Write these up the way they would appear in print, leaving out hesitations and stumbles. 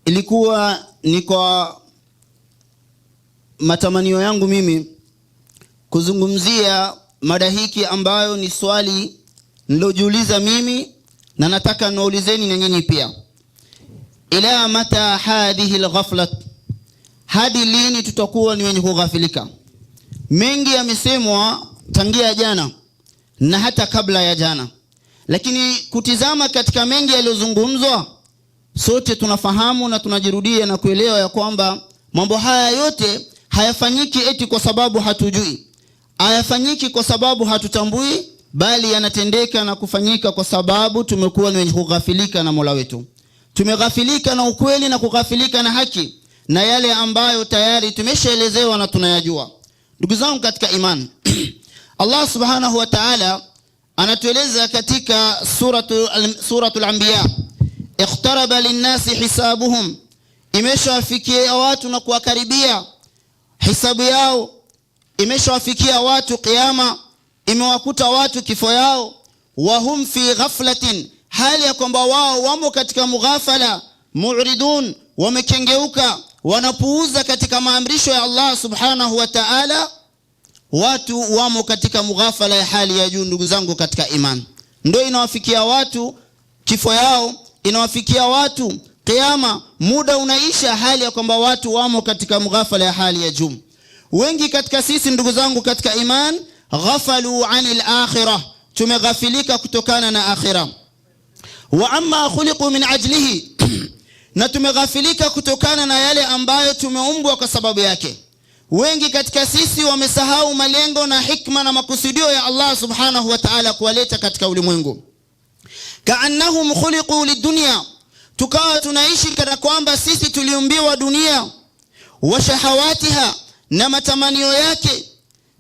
ilikuwa ni kwa matamanio yangu mimi kuzungumzia mada hiki ambayo ni swali nilojiuliza mimi na nataka naulizeni na nyinyi pia. Ila mata hadhihi alghaflat, hadi lini tutakuwa ni wenye kughafilika? Mengi yamesemwa tangia jana na hata kabla ya jana, lakini kutizama katika mengi yaliyozungumzwa, sote tunafahamu na tunajirudia na kuelewa ya kwamba mambo haya yote hayafanyiki eti kwa sababu hatujui, hayafanyiki kwa sababu hatutambui, bali yanatendeka na kufanyika kwa sababu tumekuwa ni wenye kughafilika na Mola wetu. Tumeghafilika na ukweli na kughafilika na haki na yale ambayo tayari tumeshaelezewa na tunayajua. Ndugu zangu katika imani, Allah subhanahu wa ta'ala anatueleza katika suratul Anbiya, iqtaraba linnasi hisabuhum, imeshawafikia watu na kuwakaribia hisabu yao, imeshawafikia watu kiyama, imewakuta watu kifo yao. Wahum fi ghaflatin, hali ya kwamba wao wamo katika mughafala, mu'ridun, wamekengeuka, wanapuuza katika maamrisho ya Allah subhanahu wa ta'ala. Watu wamo katika mughafala ya hali ya juu. Ndugu zangu katika imani, ndio inawafikia watu kifo yao, inawafikia watu kiyama, muda unaisha, hali ya kwamba watu wamo katika mughafala ya hali ya juu. Wengi katika sisi ndugu zangu katika imani, ghafalu anil akhirah, tumeghafilika kutokana na akhirah. Wa amma khuliqu min ajlihi, na tumeghafilika kutokana na yale ambayo tumeumbwa kwa sababu yake. Wengi katika sisi wamesahau malengo na hikma na makusudio ya Allah subhanahu wa ta'ala kuwaleta katika ulimwengu. Kaannahum khuliqu lidunya, tukawa tunaishi kana kwamba sisi tuliumbiwa dunia, wa shahawatiha, na matamanio yake.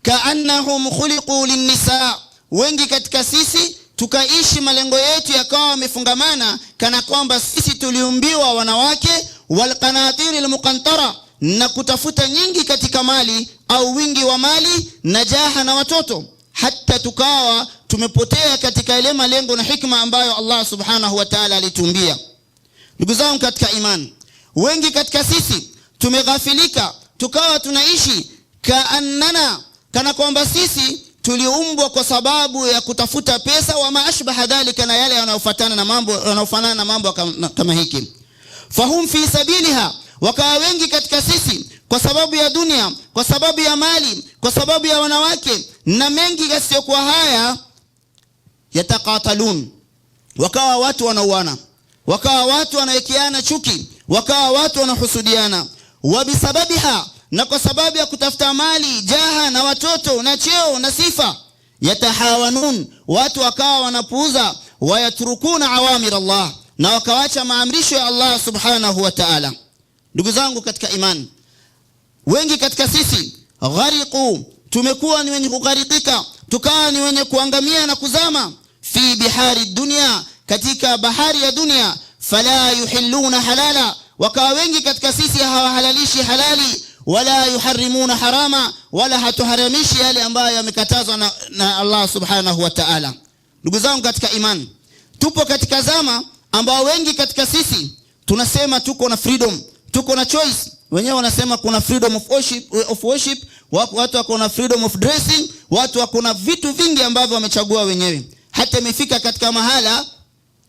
Kaannahum khuliqu linnisa, wengi katika sisi tukaishi malengo yetu yakawa yamefungamana kana kwamba sisi tuliumbiwa wanawake, wal qanatir al muqantara, na kutafuta nyingi katika mali au wingi wa mali na jaha na watoto, hata tukawa tumepotea katika ile malengo na hikma ambayo Allah subhanahu wa ta'ala alituumbia. Ndugu zangu katika imani, wengi katika sisi tumeghafilika, tukawa tunaishi kana kwamba sisi tuliumbwa kwa sababu ya kutafuta pesa, wa maashbaha dhalika, na yale yanayofuatana na mambo kama hiki. Fahum fi sabiliha, wakawa wengi katika sisi kwa sababu ya dunia, kwa sababu ya mali, kwa sababu ya wanawake na mengi yasiyokuwa haya, yataqatalun, wakawa watu wanauana, wakawa watu wanawekeana chuki, wakawa watu wanahusudiana. Wa bisababiha, na kwa sababu ya kutafuta mali, jaha na watoto na cheo na sifa, yatahawanun, watu wakawa wanapuuza, wayatrukuna awamir Allah, na wakawacha maamrisho ya Allah subhanahu wa ta'ala. Ndugu zangu katika imani, wengi katika sisi ghariqu, tumekuwa ni wenye kugharikika, tukawa ni wenye kuangamia na kuzama, fi bihari dunia, katika bahari ya dunia. Fala yuhilluna halala, wakawa wengi katika sisi hawahalalishi halali, wala yuharrimuna harama, wala hatuharamishi yale ambayo yamekatazwa na Allah subhanahu wa ta'ala. Ndugu zangu katika imani, tupo katika zama ambao wengi katika sisi tunasema tuko na freedom, tuko na choice. Wenyewe wanasema kuna freedom of worship, watu wako na freedom of dressing, watu wako na vitu vingi ambavyo wamechagua wenyewe. Hata imefika katika mahala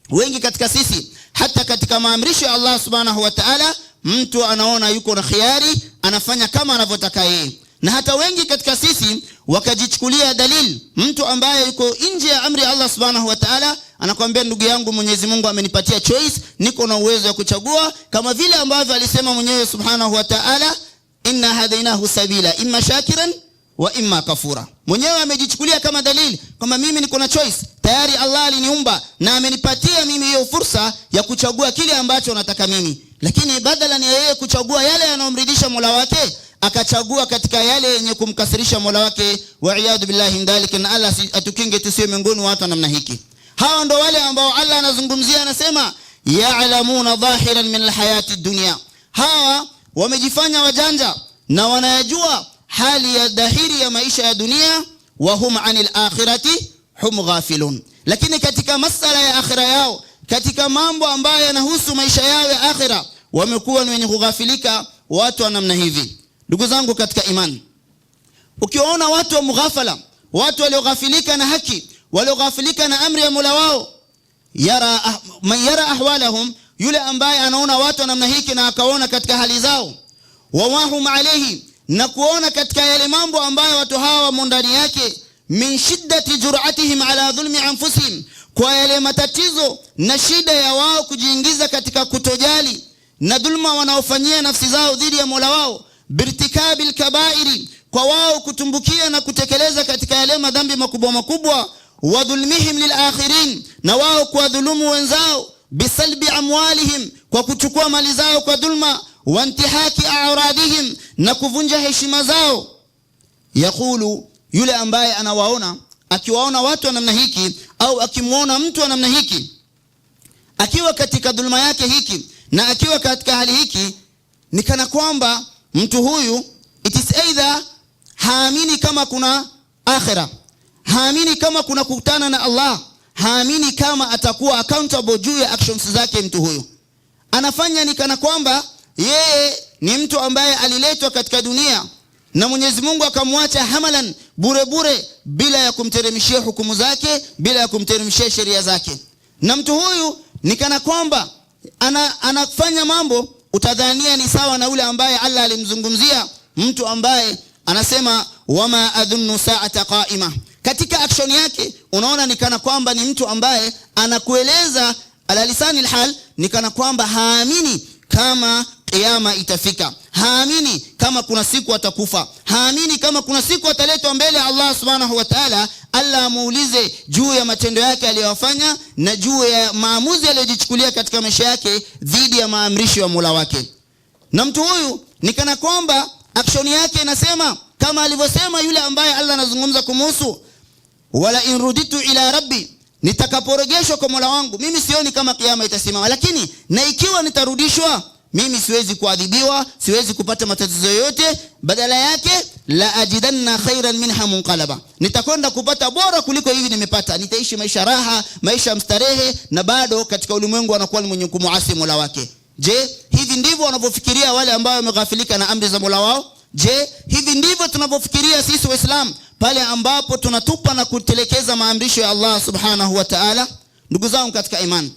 wengi katika sisi, hata katika maamrisho ya Allah subhanahu wa ta'ala, mtu anaona yuko na khiari, anafanya kama anavyotaka yeye. Na hata wengi katika sisi wakajichukulia dalil, mtu ambaye yuko nje ya amri ya Allah subhanahu wa ta'ala anakuambia, ndugu yangu, Mwenyezi Mungu amenipatia choice, niko na uwezo wa kuchagua, kama vile ambavyo alisema mwenyewe subhanahu wa ta'ala, inna hadainahu sabila imma shakiran wa imma kafura. Mwenyewe amejichukulia kama dalili kwamba mimi niko na choice, tayari Allah aliniumba na amenipatia mimi hiyo fursa ya kuchagua kile ambacho nataka mimi. Lakini badala ni yeye kuchagua yale yanayomridhisha Mola wake, akachagua katika yale yenye kumkasirisha Mola wake, wa iyadu billahi ndalika, na Allah atukinge tusiwe miongoni wa watu namna hiki. Hawa ndo wale ambao Allah anazungumzia, anasema ya'lamuna dhahiran min alhayati dunya, hawa wamejifanya wajanja na wanayajua hali ya dhahiri ya maisha ya dunia, wa hum anil akhirati hum ghafilun. Lakini katika masala ya akhira yao, katika mambo ambayo yanahusu maisha yao ya akhira, wamekuwa ni wenye kughafilika watu wa namna hivi. Ndugu zangu katika imani, ukiwaona watu wa mughafala, watu walioghafilika na haki, walioghafilika na amri ya Mola wao, man yara ahwalahum, yule ambaye anaona watu wa namna hiki na akaona katika hali zao, wawahum alayhi, na kuona katika yale mambo ambayo watu hawa wamo ndani yake, min shiddati jur'atihim ala dhulmi anfusihim, kwa yale matatizo na shida ya wao kujiingiza katika kutojali na dhulma wanaofanyia nafsi zao dhidi ya Mola wao, birtikabil kabairi, kwa wao kutumbukia na kutekeleza katika yale madhambi makubwa makubwa, wa dhulmihim lil akhirin, na wao kuwadhulumu wenzao, bisalbi amwalihim, kwa kuchukua mali zao kwa dhulma, wa intihaki a'radihim, na kuvunja heshima zao. Yakulu, yule ambaye anawaona, akiwaona watu wa namna hiki au akimuona mtu wa namna hiki akiwa katika dhulma yake hiki na akiwa katika hali hiki, ni kana kwamba mtu huyu it is either haamini kama kuna akhira, haamini kama kuna kukutana na Allah, haamini kama atakuwa accountable juu ya actions zake. Mtu huyu anafanya ni kana kwamba yeye ni mtu ambaye aliletwa katika dunia na Mwenyezi Mungu akamwacha hamalan, bure bure, bila ya kumteremshia hukumu zake, bila ya kumteremshia sheria zake. Na mtu huyu ni kana kwamba anafanya mambo utadhania ni sawa na ule ambaye Allah alimzungumzia, mtu ambaye anasema wama adhunnu sa'ata qa'ima. Katika action yake unaona ni kana kwamba ni mtu ambaye anakueleza ala lisani alhal ni kana kwamba haamini kama kiyama itafika, haamini kama kuna siku atakufa, haamini kama kuna siku ataletwa mbele Allah subhanahu wa ta'ala, Allah amuulize juu ya matendo yake aliyofanya na juu ya maamuzi aliyojichukulia katika maisha yake dhidi ya maamrisho ya Mola wake. Na mtu huyu ni kana kwamba action yake inasema kama alivyosema yule ambaye Allah anazungumza kumhusu, wala in ruditu ila rabbi, nitakaporejeshwa kwa Mola wangu mimi sioni kama kiyama itasimama, lakini na ikiwa nitarudishwa mimi siwezi kuadhibiwa, siwezi kupata matatizo yote, badala yake la ajidanna khairan minha munqalaba, nitakwenda kupata bora kuliko hivi nimepata, nitaishi maisha raha, maisha mstarehe, na bado katika ulimwengu anakuwa ni mwenye kumuasi Mola wake. Je, hivi ndivyo wanavyofikiria wale ambao wameghafilika na amri za Mola wao? Je, hivi ndivyo tunavyofikiria sisi Waislamu pale ambapo tunatupa na kutelekeza maamrisho ya Allah subhanahu wa ta'ala? Ndugu zangu katika imani,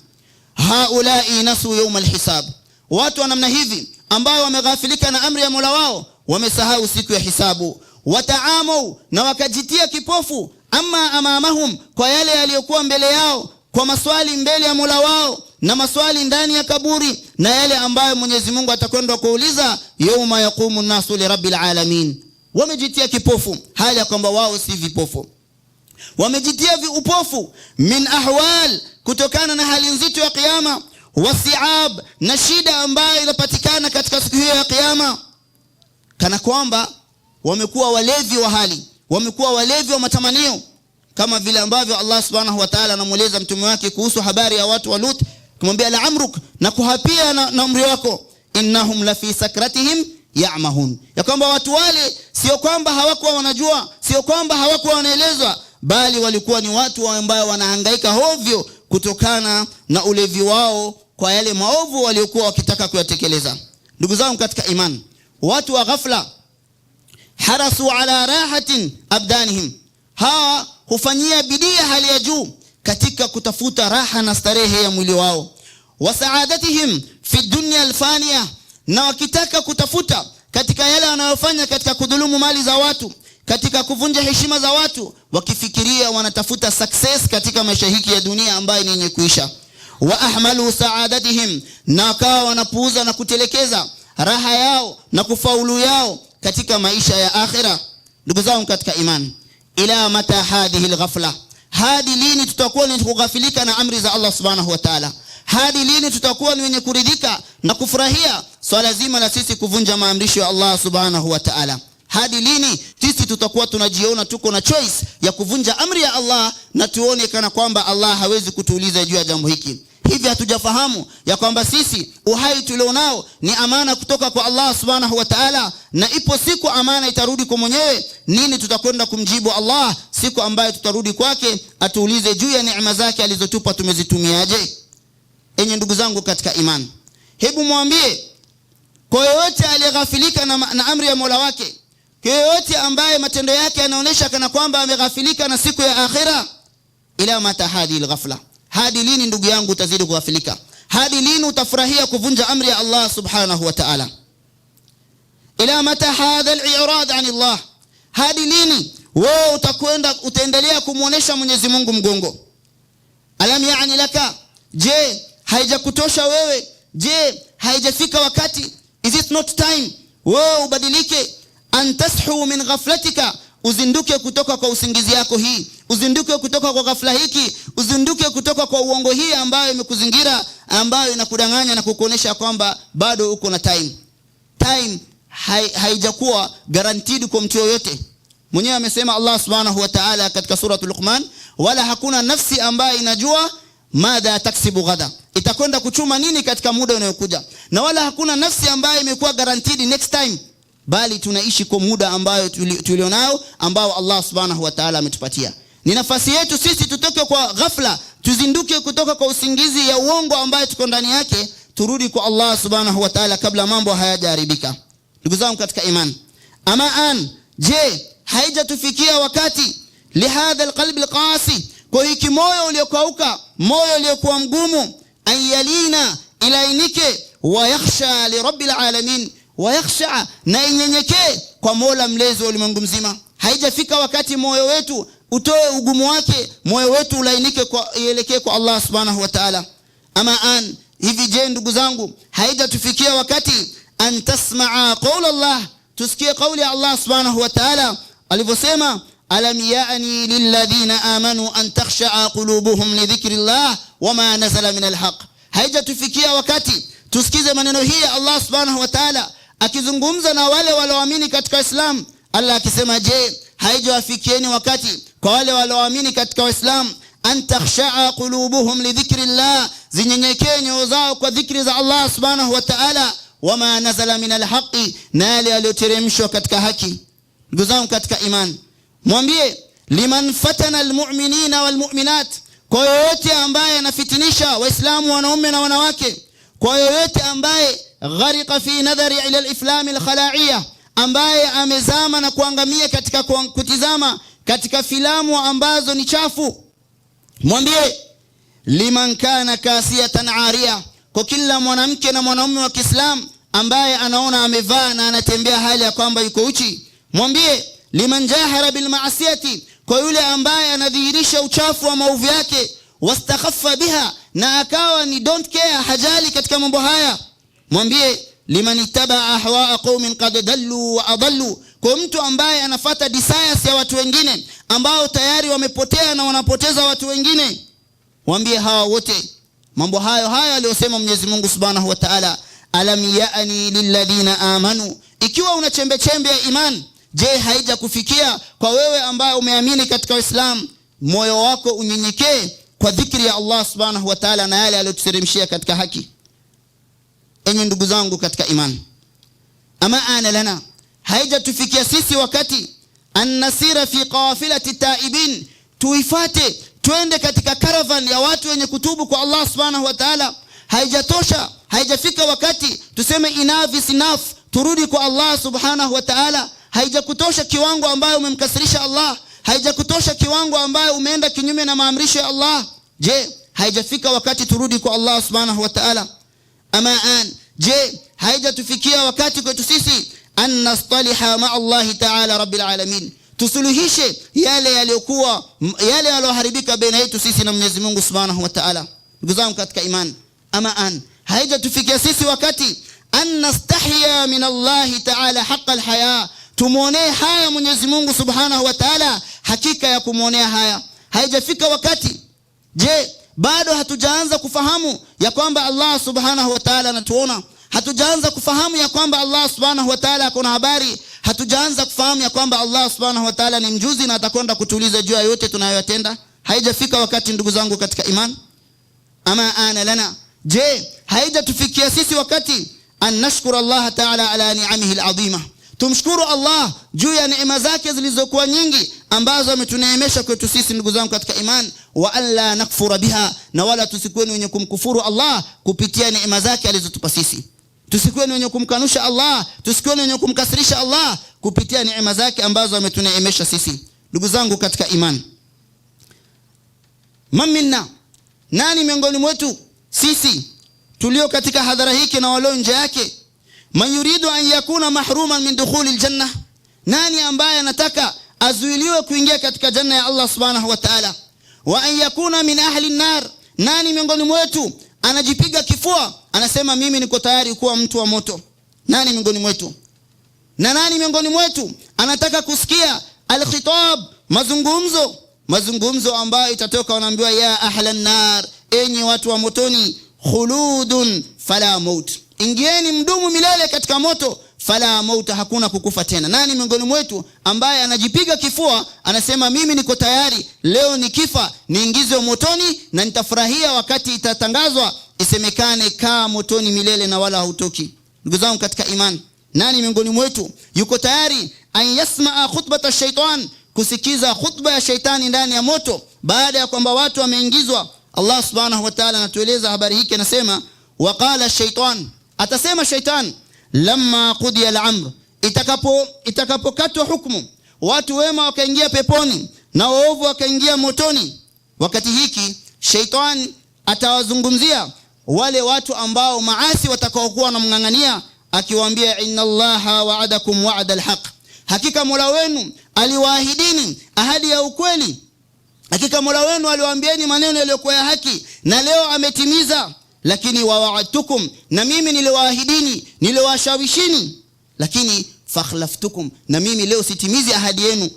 haulai nasu yawm alhisab, watu wa namna hivi ambao wameghafilika na amri ya Mola wao wamesahau siku ya hisabu. Wataamu, na wakajitia kipofu, ama amamahum, kwa yale yaliyokuwa mbele yao, kwa maswali mbele ya Mola wao na maswali ndani ya kaburi, na yale ambayo Mwenyezi Mungu atakwenda kuuliza yauma yaqumu an-nasu li rabbil alamin. Wamejitia kipofu hali ya kwamba wao si vipofu, wamejitia upofu min ahwal, kutokana na hali nzito ya kiyama, wasiab, na shida ambayo inapatikana katika siku hiyo ya kiyama, kana kwamba wamekuwa walevi wa hali, wamekuwa walevi wa matamanio, kama vile ambavyo Allah subhanahu wa ta'ala anamueleza mtume wake kuhusu habari ya watu wa Lut, kumwambia la amruk, na kuhapia na umri wako, innahum la fi sakratihim ya'mahun, ya kwamba watu wale sio kwamba hawakuwa wanajua, sio kwamba hawakuwa wanaelezwa, bali walikuwa ni watu ambao wanahangaika hovyo kutokana na ulevi wao kwa yale maovu waliokuwa wakitaka kuyatekeleza. Ndugu zangu katika imani, watu wa ghafla harasu ala rahatin abdanihim, hawa hufanyia bidii hali ya juu katika kutafuta raha na starehe ya mwili wao, wa saadatihim fi dunya alfaniya, na wakitaka kutafuta katika yale wanayofanya katika kudhulumu mali za watu, katika kuvunja heshima za watu, wakifikiria wanatafuta success katika maisha hiki ya dunia ambayo ni yenye kuisha. Wa ahmalu saadatihim, na kawa wanapuuza na kutelekeza raha yao na kufaulu yao katika maisha ya akhira. Ndugu zangu katika imani, ila mata hadhihi alghafla, hadi lini tutakuwa ni kughafilika na amri za Allah subhanahu wa ta'ala? Hadi lini tutakuwa ni wenye kuridhika na kufurahia swala zima la sisi kuvunja maamrisho ya Allah subhanahu wa ta'ala? Hadi lini sisi tutakuwa tunajiona tuko na choice ya kuvunja amri ya Allah na tuone kana kwamba Allah hawezi kutuuliza juu ya jambo hiki? Hivi hatujafahamu ya kwamba sisi uhai tulionao ni amana kutoka kwa Allah subhanahu wa ta'ala, na ipo siku amana itarudi kwa mwenyewe? Nini tutakwenda kumjibu Allah siku ambayo tutarudi kwake atuulize juu ya neema zake alizotupa tumezitumiaje? Enyi ndugu zangu katika imani, hebu mwambie Kwa yote aliyeghafilika na amri ya Mola wake, kwa yote ambaye matendo yake yanaonesha kana kwamba ameghafilika na siku ya akhira, ila mata hadhihi alghafla, hadi lini ndugu yangu utazidi kughafilika? Hadi lini utafurahia kuvunja amri ya Allah subhanahu wa ta'ala? Ila mata hadha al-i'rad an Allah, hadi lini wewe utaendelea kumuonesha Mwenyezi Mungu mgongo? Alam yaani laka, je haijakutosha wewe? Je haijafika wakati? Is it not time wewe ubadilike? Antashu min ghaflatika, uzinduke kutoka kwa usingizi yako hii, uzinduke kutoka kwa ghafla hiki, uzinduke kutoka kwa uongo hii ambayo imekuzingira, ambayo inakudanganya na kukuonesha kwamba bado uko na time. Time haijakuwa guaranteed kwa mtu yoyote. Mwenyewe amesema Allah subhanahu wa ta'ala katika suratul Luqman, wala hakuna nafsi ambayo inajua madha taksibu ghada, itakwenda kuchuma nini katika muda unayokuja, na wala hakuna nafsi ambayo imekuwa guaranteed next time, bali tunaishi kwa muda ambayo tulionao, ambao Allah subhanahu wa ta'ala ametupatia. Ni nafasi yetu sisi tutoke kwa ghafla, tuzinduke kutoka kwa usingizi ya uongo ambayo tuko ndani yake, turudi kwa Allah subhanahu wa ta'ala kabla mambo hayajaharibika. Ndugu zangu katika imani, ama je haijatufikia wakati lihadha alqalb alqasi, kwa hiki moyo uliokauka, moyo uliokuwa mgumu, ayalina ilainike, wa yakhsha li rabbil alamin, wa yakhsha, na inyenyekee kwa Mola mlezi wa ulimwengu mzima? Haijafika wakati moyo wetu utoe ugumu wake, moyo wetu ulainike kwa ielekee kwa Allah subhanahu wa ta'ala? Ama hivi je ndugu zangu, haijatufikia wakati an tasma'a qawla Allah, tusikie kauli ya Allah subhanahu wa ta'ala alivyosema, alam ya'ni lilladhina amanu an takhsha'a qulubuhum li dhikrillah wama nazala min alhaq. Haijatufikia wakati tusikize maneno hii ya Allah subhanahu wa ta'ala akizungumza na wale walioamini katika Islam. Allah akisema, je haijawafikieni wakati kwa wale walioamini katika Uislamu, an takhsha'a qulubuhum li dhikrillah, zinyenyekee nyoyo zao kwa dhikri za Allah subhanahu wa ta'ala, wama nazala min alhaqi, na yale yaliyoteremshwa katika haki. Ndugu zangu katika imani, mwambie liman fatana almu'minina walmu'minat, kwa yoyote ambaye anafitinisha waislamu wanaume na wanawake, kwa yoyote ambaye gharika fi nadhari ila aliflam alkhala'iyya, ambaye amezama na kuangamia katika kutizama katika filamu ambazo ni chafu. Mwambie liman kana kasiyatan ariya, kwa kila mwanamke na mwanaume wa Kiislamu ambaye anaona amevaa na anatembea hali ya kwamba yuko uchi. Mwambie liman jahara bil ma'asiyati, kwa yule ambaye anadhihirisha uchafu wa maovu yake, wastakhaffa biha, na akawa ni don't care, hajali katika mambo haya. Mwambie liman ittaba ahwa'a qaumin qad dallu wa adallu, kwa mtu ambaye anafuata desires ya watu wengine ambao tayari wamepotea na wanapoteza watu wengine. Mwambie hawa wote mambo hayo aliyosema Mwenyezi Mungu Subhanahu wa Ta'ala, alam ya'ni lilladhina amanu, ikiwa una chembe chembe ya iman, je haija kufikia kwa wewe ambaye umeamini katika Uislamu, moyo wako unyenyekee kwa dhikri ya Allah Subhanahu wa Ta'ala na yale aliyotuteremshia katika haki? Enyi ndugu zangu katika imani, ama lana, haija tufikia sisi wakati an nasira fi qafilati taibin, tuifate twende katika caravan ya watu wenye kutubu kwa Allah Subhanahu wa Ta'ala? Haijatosha, haijafika wakati tuseme enough is enough, turudi kwa Allah Subhanahu wa Ta'ala? Haijakutosha kiwango ambayo umemkasirisha Allah? Haijakutosha kiwango ambayo umeenda kinyume na maamrisho ya Allah? Je haijafika wakati turudi kwa Allah Subhanahu wa Ta'ala? Ama je haijatufikia wakati kwetu sisi an nastaliha ma Allah Ta'ala Rabbil Alamin, tusuluhishe yale yaliyoharibika baina yetu sisi na Mwenyezi Mungu Subhanahu wa Ta'ala? Ndugu zangu katika imani, ama haijatufikia sisi wakati an nastahya min Allah Ta'ala haqqa alhaya, tumuonee haya Mwenyezi Mungu Subhanahu wa Ta'ala hakika ya kumuonea haya? Haijafika wakati? Je bado hatujaanza kufahamu ya kwamba Allah Subhanahu wa Ta'ala anatuona? Hatujaanza kufahamu ya kwamba Allah Subhanahu wa Ta'ala akona habari? Hatujaanza kufahamu ya kwamba Allah Subhanahu wa Ta'ala ni mjuzi na atakwenda kutuliza juu ya yote tunayoyatenda? Haijafika wakati ndugu zangu katika imani? Ama lana, je haijatufikia sisi wakati an nashkura Allah Ta'ala ala ni'amihi al'azima, tumshukuru Allah juu ya neema zake zilizokuwa nyingi ambazo ametuneemesha kwetu sisi ndugu zangu katika imani, wa alla nakfura biha, na wala tusikuwe wenye kumkufuru Allah kupitia neema zake alizotupa sisi. Tusikuwe ni wenye kumkanusha Allah, tusikuwe ni wenye kumkasirisha Allah kupitia neema zake ambazo ametuneemesha sisi. Ndugu zangu katika imani, minna, nani miongoni mwetu sisi tulio katika hadhara hiki na walio nje yake, man yuridu an yakuna mahruman min dukhuli aljanna, nani ambaye anataka azuiliwe kuingia katika janna ya Allah subhanahu wa ta'ala, wa an yakuna min ahli an-nar, nani miongoni mwetu anajipiga kifua anasema mimi niko tayari kuwa mtu wa moto? Nani miongoni mwetu? Na nani miongoni mwetu anataka kusikia al-khitab, mazungumzo ambayo itatoka, wanaambiwa ya ahlan nar, enyi watu wa motoni, khuludun fala maut, ingieni mdumu milele katika moto, fala maut, hakuna kukufa tena. Nani miongoni mwetu ambaye anajipiga kifua anasema mimi niko tayari leo nikifa niingizwe motoni na nitafurahia wakati itatangazwa isemekane kaa motoni milele na wala hautoki? Ndugu zangu katika imani, nani miongoni mwetu yuko tayari an yasmaa khutbata shaitan, kusikiza khutba ya shaitani ndani ya moto baada ya kwamba watu wameingizwa? Allah subhanahu wa ta'ala anatueleza habari hii, anasema waqala shaitan, atasema shaitan, lamma qudiya al-amr, itakapokatwa hukumu, watu wema wakaingia peponi na waovu wakaingia motoni, wakati hiki shaitan atawazungumzia wale watu ambao maasi watakaokuwa wanamngangania, akiwaambia inna Allaha wa'adakum wa'da al-haq, hakika Mola wenu aliwaahidini ahadi ya ukweli, hakika Mola wenu aliwaambieni maneno yaliyokuwa ya haki na leo ametimiza. Lakini wa'adtukum, na mimi niliwaahidini, niliwashawishini, lakini fakhlaftukum, na mimi leo sitimizi ahadi yenu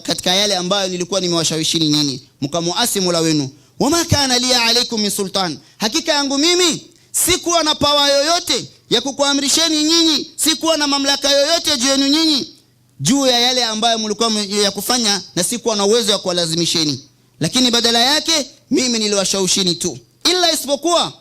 katika yale ambayo nilikuwa nimewashawishini nyinyi, mkamuasi Mola wenu. Wama kana liya alaykum min sultan, hakika yangu mimi sikuwa na pawa yoyote ya kukuamrisheni nyinyi, sikuwa na mamlaka yoyote juu yenu nyinyi juu ya yale ambayo mlikuwa ya kufanya, na sikuwa na uwezo wa kuwalazimisheni, lakini badala yake mimi niliwashawishini tu. Illa isipokuwa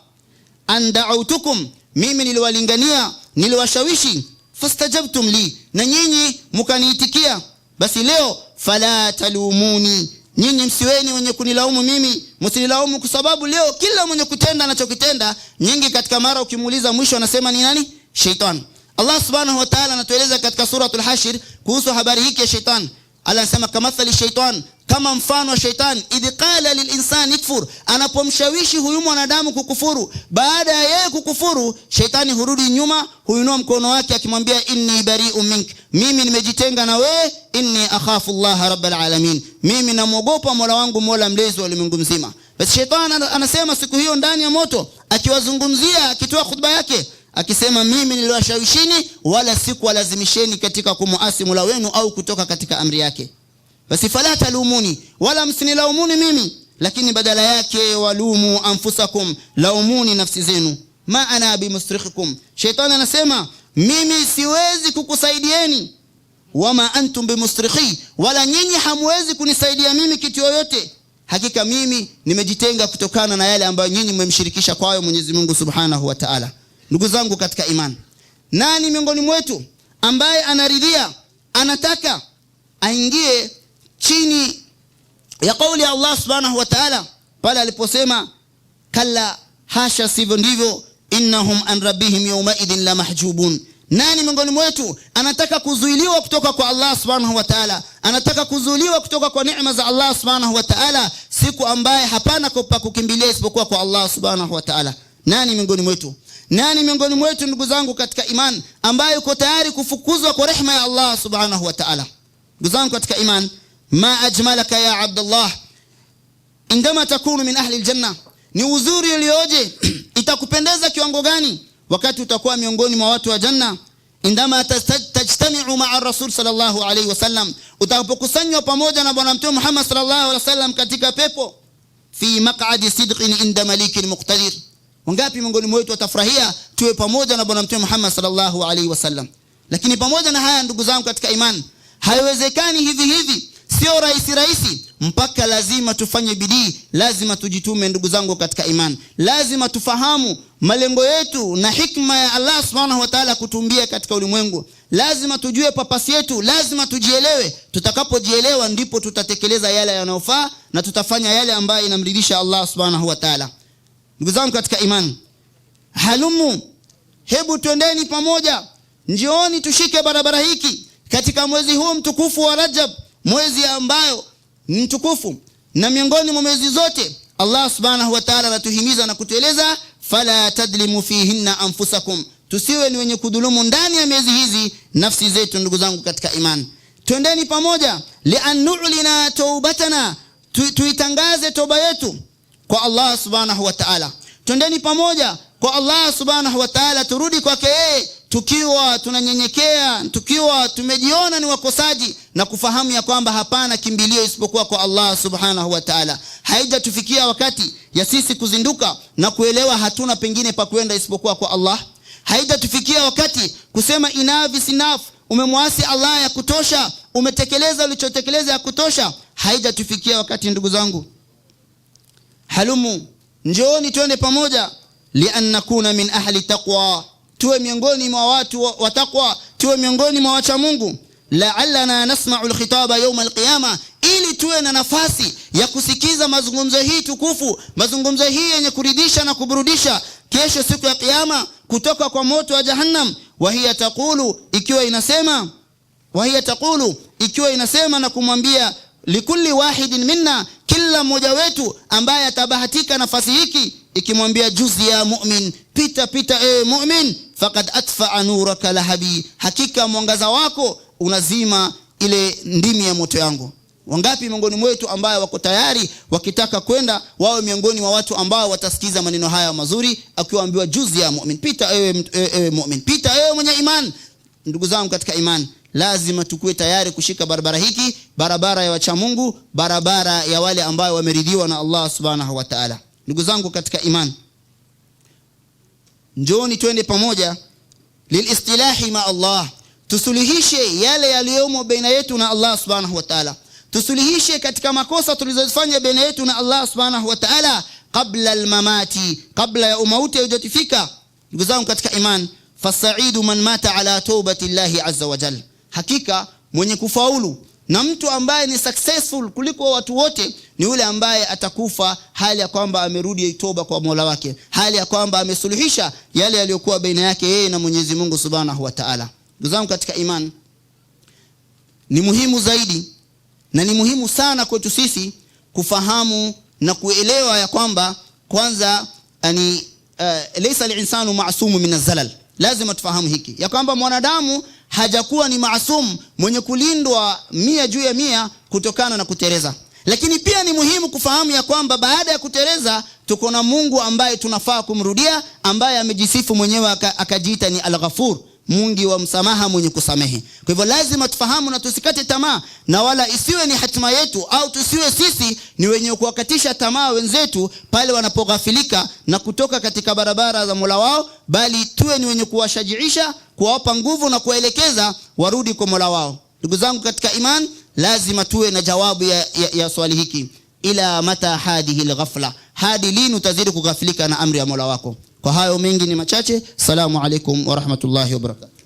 anda'utukum, mimi niliwalingania, niliwashawishi, fastajabtum li, na nyinyi mkaniitikia. Basi leo fala talumuni, nyinyi msiweni wenye kunilaumu mimi, msinilaumu kwa sababu leo kila mwenye kutenda anachokitenda, nyingi katika mara ukimuuliza mwisho anasema ni nani? Shaitan. Allah subhanahu wa ta'ala anatueleza katika suratul Hashr kuhusu habari hii ya shaitan. Allah anasema kamathali shaitan, kama mfano wa shaitan, idh qala lilinsani ikfur, anapomshawishi huyu mwanadamu kukufuru. Baada ya yeye kukufuru, shaitani hurudi nyuma, huinua mkono wake akimwambia inni bari'un mink, mimi nimejitenga na wewe, inni akhafu Allah rabbal alamin, mimi namuogopa Mola wangu, Mola mlezi wa ulimwengu mzima. Basi shaitani anasema siku hiyo ndani ya moto, akiwazungumzia, akitoa khutba yake, akisema mimi niliwashawishini wala sikuwalazimisheni katika kumuasi Mola wenu au kutoka katika amri yake. Basi fala talumuni, wala msinilaumuni mimi, lakini badala yake walumu anfusakum, laumuni nafsi zenu, ma ana bimusrikhikum. Shaitani anasema mimi siwezi kukusaidieni, wama antum bimusrikhi, wala nyinyi hamwezi kunisaidia mimi kitu yoyote, hakika mimi nimejitenga kutokana na yale ambayo nyinyi mmemshirikisha kwayo Mwenyezi Mungu Subhanahu wa Ta'ala. Ndugu zangu katika imani, nani miongoni mwetu ambaye anaridhia, anataka aingie chini ya kauli ya Allah Subhanahu wa Ta'ala pale aliposema kalla, hasha, sivyo ndivyo, innahum an rabbihim yawma idhin la mahjubun? Nani miongoni mwetu anataka kuzuiliwa kutoka kwa Allah Subhanahu wa Ta'ala, anataka kuzuiliwa kutoka kwa neema za Allah Subhanahu wa Ta'ala, siku ambaye hapana pa kukimbilia isipokuwa kwa Allah Subhanahu wa Ta'ala? Nani miongoni mwetu? Nani miongoni mwetu ndugu zangu katika imani ambaye yuko tayari kufukuzwa kwa rehema ya Allah Subhanahu wa Ta'ala? Ndugu zangu katika imani, ma ajmalaka ya Abdullah indama takunu min ahli aljanna, ni uzuri ulioje, itakupendeza kiwango gani wakati utakuwa miongoni mwa watu wa janna. Indama tajtami'u ma'a rasul sallallahu alayhi wasallam, utakapokusanywa pamoja na bwana mtume Muhammad sallallahu alayhi wasallam katika pepo, fi maq'adi sidqin inda malikin muqtadir. Wangapi miongoni mwetu watafurahia tuwe pamoja na bwana mtume Muhammad sallallahu alayhi wasallam? Lakini pamoja na haya ndugu zangu katika imani, haiwezekani hivi, sio rahisi, mpaka lazima tufanye bidii, lazima tujitume ndugu zangu katika imani, lazima tufahamu malengo yetu na hikma ya Allah Subhanahu wa Ta'ala kutumbia katika ulimwengu, lazima tujue papasi yetu, lazima tujielewe. Tutakapojielewa ndipo tutatekeleza yale yanayofaa na tutafanya yale ambayo inamridhisha Allah Subhanahu wa Ta'ala. Ndugu zangu katika imani, halumu hebu twendeni pamoja, njooni tushike barabara hiki katika mwezi huu mtukufu wa Rajab, mwezi ambayo ni mtukufu, na miongoni mwa mwezi zote Allah subhanahu wa ta'ala anatuhimiza na kutueleza fala tadlimu fihinna anfusakum, tusiwe ni wenye kudhulumu ndani ya miezi hizi nafsi zetu. Ndugu zangu katika imani, twendeni pamoja li'an nu'lina taubatana, tuitangaze toba yetu kwa Allah subhanahu wa ta'ala. Twendeni pamoja kwa Allah subhanahu wa ta'ala, turudi kwake yeye tukiwa tunanyenyekea, tukiwa tumejiona ni wakosaji, na kufahamu ya kwamba hapana kimbilio isipokuwa kwa Allah subhanahu wa ta'ala. Haijatufikia wakati ya sisi kuzinduka na kuelewa hatuna pengine pa kwenda isipokuwa kwa Allah. Haijatufikia wakati kusema enough enough, umemwasi Allah ya kutosha, umetekeleza ulichotekeleza ya kutosha. Haijatufikia wakati, ndugu zangu. Halumu, njooni twende pamoja li'an nakuna min ahli taqwa, tuwe miongoni mwa watu wa taqwa, tuwe miongoni mwa wacha Mungu. La'allana nasma'u al-khitaba yawm al-qiyama, ili tuwe na nafasi ya kusikiza mazungumzo hii tukufu, mazungumzo hii yenye kuridhisha na kuburudisha kesho siku ya kiyama kutoka kwa moto wa jahannam. Wa hiya taqulu, ikiwa inasema na kumwambia likulli wahidin minna, kila mmoja wetu ambaye atabahatika nafasi hiki, ikimwambia juzi ya mu'min, pita mu'min, faqad atfa'a nuraka lahabi, hakika mwangaza wako unazima ile ndimi ya moto yangu. Wangapi miongoni mwetu ambao wako tayari wakitaka kwenda wawe miongoni mwa watu ambao watasikiza maneno haya mazuri, akiwaambiwa juzi ya mu'min, pita mu'min, pita mwenye imani. Ndugu zangu katika imani, lazima tukue tayari kushika barabara hiki, barabara ya wacha Mungu, barabara ya wale ambao wameridhiwa na Allah subhanahu wa ta'ala. Ndugu zangu katika imani, njooni twende pamoja lilistilahi ma Allah, tusuluhishe yale yaliyomo baina yetu na Allah subhanahu wa ta'ala, tusuluhishe katika makosa tulizofanya baina yetu na Allah subhanahu wa ta'ala kabla almamati, kabla ya umauti hujafika. Ndugu zangu katika imani, fasaidu man mata ala tawbati Allah azza wa jalla, hakika mwenye kufaulu na mtu ambaye ni successful kuliko watu wote ni yule ambaye atakufa hali ya kwamba amerudi toba kwa Mola wake, hali ya kwamba amesuluhisha yale yaliyokuwa baina yake yeye na Mwenyezi Mungu subhanahu wa ta'ala. Ndugu zangu katika imani, ni muhimu zaidi na ni muhimu sana kwetu sisi kufahamu na kuelewa ya kwamba kwanza laysa al-insanu ma'sumu min az-zalal. Lazima tufahamu hiki ya kwamba mwanadamu hajakuwa ni maasum mwenye kulindwa 100% kutokana na kutereza. Lakini pia ni muhimu kufahamu ya kwamba baada ya kutereza tuko na Mungu ambaye tunafaa kumrudia, ambaye amejisifu mwenyewe akajiita ni Al-Ghafur, Mungu wa msamaha, mwenye kusamehe. Kwa hivyo lazima tufahamu na tusikate tamaa, na wala isiwe ni hatima yetu au tusiwe sisi ni wenye kuwakatisha tamaa wenzetu pale wanapoghafilika na kutoka katika barabara za Mola wao, bali tuwe ni wenye kuwashajiisha, kuwapa nguvu na kuwaelekeza warudi kwa Mola wao. Ndugu zangu katika iman, lazima tuwe na jawabu ya swali hiki, ila mata hadhihi al-ghafla, hadi lini utazidi kughafilika na amri ya Mola wako? Kwa hayo mengi ni machache. Assalamu alaikum wa rahmatullahi wa barakatuh.